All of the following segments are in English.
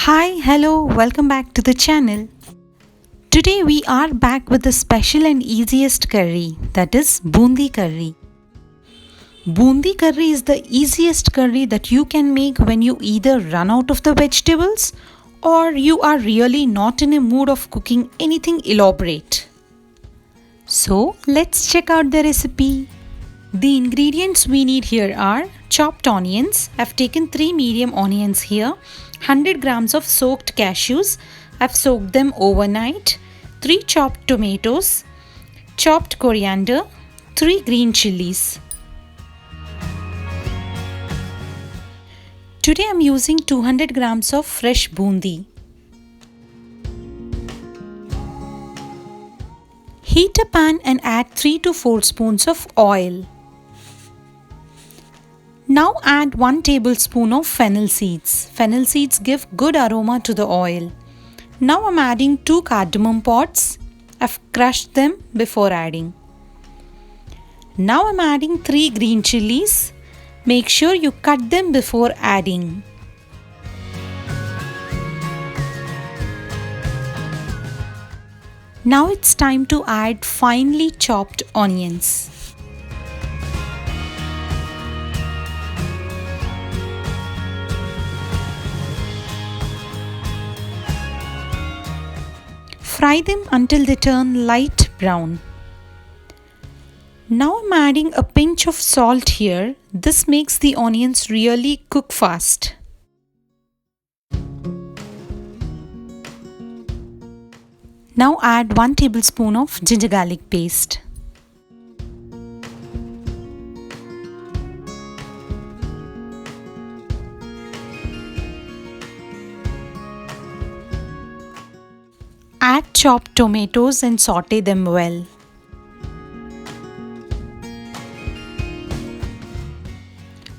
Hi, hello, welcome back to the channel. Today we are back with the special and easiest curry, that is Boondi curry. Boondi curry is the easiest curry that you can make when you either run out of the vegetables or you are really not in a mood of cooking anything elaborate. So let's check out the recipe. The ingredients we need here are chopped onions. I've taken 3 medium onions here, 100 grams of soaked cashews. I've soaked them overnight, 3 chopped tomatoes, chopped coriander, 3 green chilies. Today I'm using 200 grams of fresh boondi. Heat a pan and add 3 to 4 spoons of oil. Now add 1 tablespoon of fennel seeds. Fennel seeds give good aroma to the oil. Now I'm adding 2 cardamom pods. I've crushed them before adding. Now I'm adding 3 green chilies. Make sure you cut them before adding. Now it's time to add finely chopped onions. Fry them until they turn light brown. Now I'm adding a pinch of salt here. This makes the onions really cook fast. Now add 1 tablespoon of ginger garlic paste. Add chopped tomatoes and saute them well.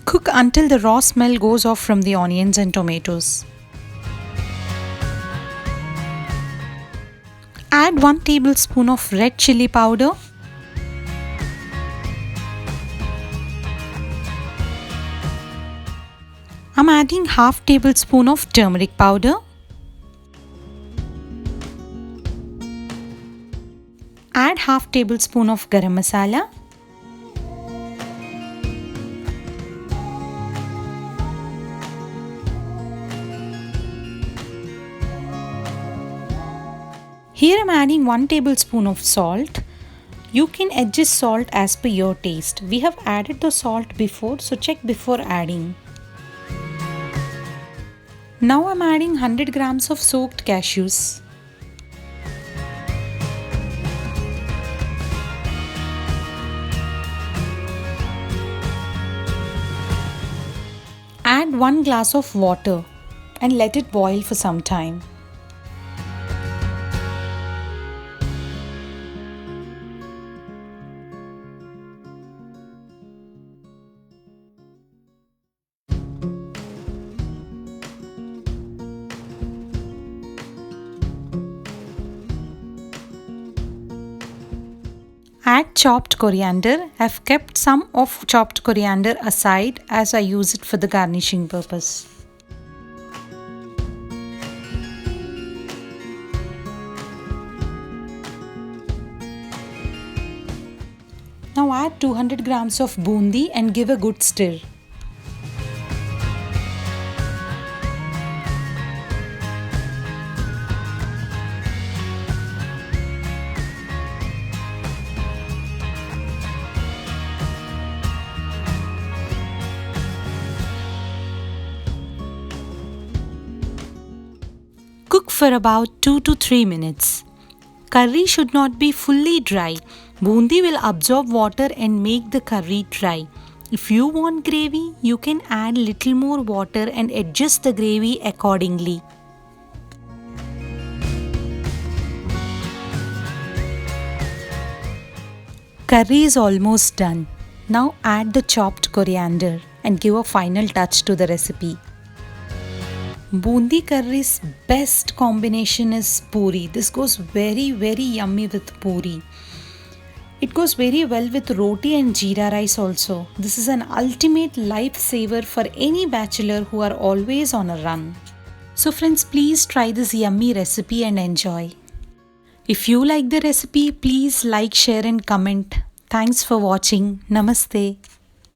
Cook until the raw smell goes off from the onions and tomatoes. Add 1 tablespoon of red chili powder. I'm adding half tablespoon of turmeric powder. Add half tablespoon of garam masala. Here I'm adding 1 tablespoon of salt. You can adjust salt as per your taste. We have added the salt before, so check before adding. Now I'm adding 100 grams of soaked cashews. Add 1 glass of water and let it boil for some time. Add chopped coriander. I've kept some of chopped coriander aside as I use it for the garnishing purpose. Now add 200 grams of boondi and give a good stir. Cook for about 2 to 3 minutes. Curry should not be fully dry. Boondi will absorb water and make the curry dry. If you want gravy, you can add little more water and adjust the gravy accordingly. Curry is almost done. Now add the chopped coriander and give a final touch to the recipe. Boondi curry's best combination is puri. This goes very yummy with puri. It goes very well with roti and jeera rice also. This is an ultimate lifesaver for any bachelor who are always on a run. So friends, please try this yummy recipe and enjoy. If you like the recipe, please like, share and comment. Thanks for watching. Namaste.